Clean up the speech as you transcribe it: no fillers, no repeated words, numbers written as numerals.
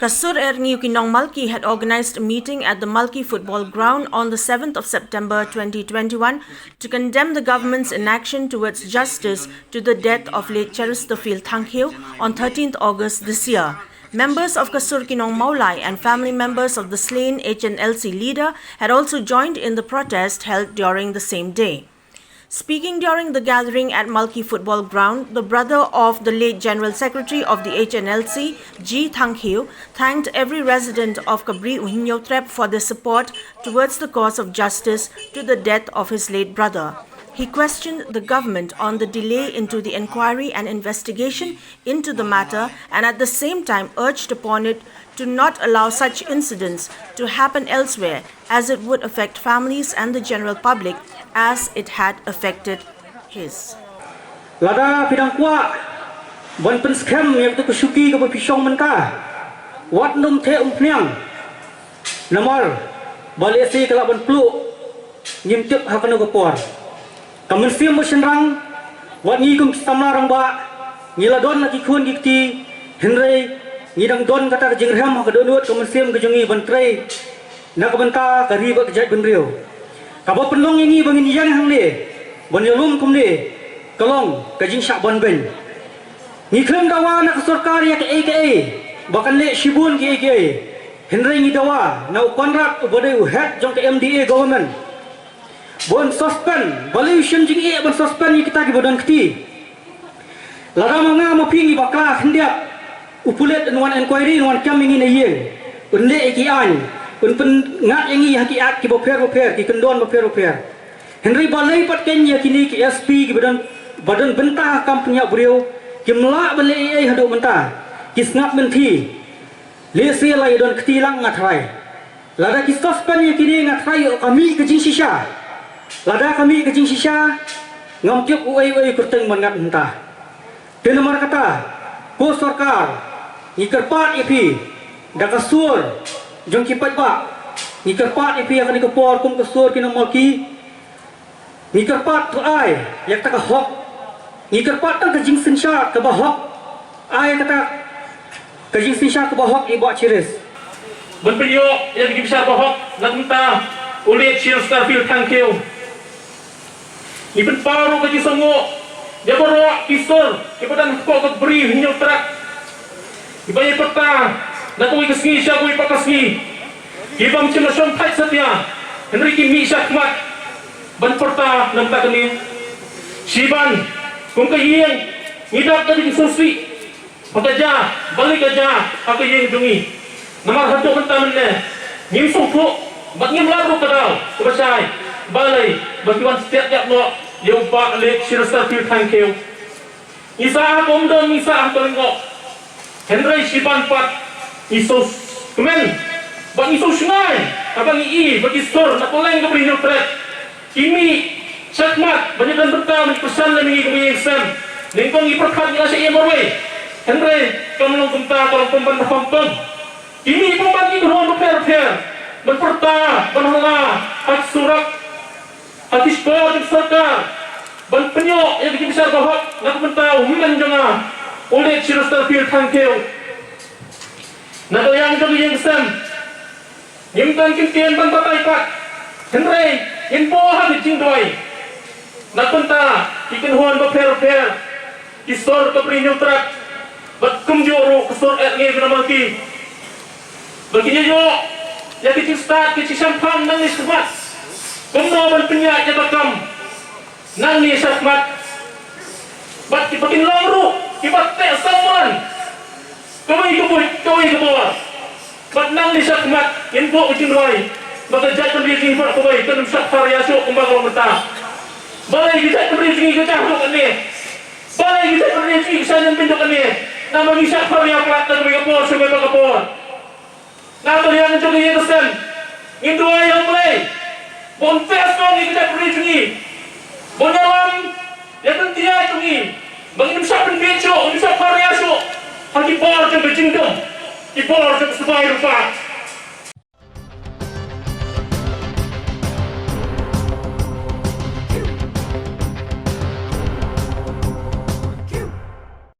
Kasur Erni Ukinong Malki had organized a meeting at the Malki Football Ground on the 7th of September 2021 to condemn the government's inaction towards justice to the death of late Cheristopil Thangkhiu on 13th August this year. Members of Kasur Kinong Maulai and family members of the slain HNLC leader had also joined in the protest held during the same day. Speaking during the gathering at Malki Football Ground, the brother of the late General Secretary of the HNLC, G. Thangkhiu, thanked every resident of Kabri Uhinyotrep for their support towards the cause of justice to the death of his late brother. He questioned the government on the delay into the inquiry and investigation into the matter and at the same time urged upon it to not allow such incidents to happen elsewhere, as it would affect families and the general public as it had affected his. Lada pidang kuat, ban penskem yang tu kesuki ke berpisong mentah, wat num the umpiang, namar balik si kelak ban peluk, nyimtip hakanu kepor. Kemensiam bersenrang, wat ngigum samlarang ba, ngiladon lagi kun dikti, Henry ngidang don kata kejengream hakadonut kemensiam kejengi bantrai, nak bentah kariba kejat benriu. Kabo penlong ini bangin yang hang le, ban yalum kum le, kalong kajing syak ban ben. Ni klem dawa nak sarkar ya ke bahkan le shibun ke Henry ni dawa na kontrak bodai head jong ke MDA government. Bon suspend, valuation jing ban suspend ni kita ki bodan keti. Lara manga mo pingi bakla hendak upulet nuan inquiry nuan kam ingin yeng. Unle ikian pen ngat yangi hakiat ki boper ki kendon boper. Henry balai pat kenya kini ki SP ki badan bentah kampanya beliau ki melak balai ai hadok bentah ki snap menti le se lai don ketilang ngatrai lada ki suspend ya kini ngatrai kami ke jing sisa lada kami ke jing sisa ngamkyuk uai kurteng mangat bentah dan nomor kata ko sarkar ni kerpat ipi da kasur jong kipat ba ni kerpat ipi akan dikepor kum kasur kinong malki ni kerpat tu ai yak taka hok ni kerpat tang kejing sinsya ke bahok ai kata kejing sinsya ke bahok iba ciris berpilio yang bagi besar bahok nak minta ulit Cheristopil Thangkhiu ni pen paru kaji songo dia borok kisur ibadan kok beri hinyok terak ibayai peta nak kui kesni siya kui pakasni ibang cimasyon thai satya Henry kimi syakmat ban perta nam ta kani siban kung kayeng ngidap tadi susi pagaja balik aja aku yeng dungi namar hadok mentamen ne ngim sungku bat ngim laru kadal kubasai balai bagiwan setiap lo yang pak lek Cheristopil Thangkhiu isa kom don isa tolengok Henry siban pat isos kemen bang isos sungai abang bagi store nak oleng ke beri nyopret kimi syakmat banyak dan bertahun pesan dan mengi kemui exam lingkong iperkat nila siya morwe Henry kamu nung kumta kalau pembantah pampang kimi pembagi keruan berper berperta berhala hak surat hak ispor di sarkar ban penyok yang bikin besar bahwa nak mentau menjengah oleh Cheristopil Thangkhiu nak yang jadi yang sem nyimtan kimpian ban patai pat Henry info ha di doi nak penta ikan huan berper kisor ke perinyo trak bat kumjoro kisor nge binamalki baginya yo ya kicing start kicing sampam nang ni semat kumno ban penyak ya bakam nang ni semat bat kipakin longru kipat tek samuan kawai ke bawah bat nang ni semat info kicing doi baka jat pendiri info kawai kan sak variasi kumbang kalau mentah balai kita pendiri kita hok ni balai kita pendiri kita pintu ni nama bisa variasi plat dan kapor sebagai kapor nah tu yang jadi yang sen itu yang mulai bonfes kau ni kita pendiri bonyalam ya tentia itu ni bagi bisa pendiri bisa variasi haki por ke berjingdom ki por ke sebagai rupa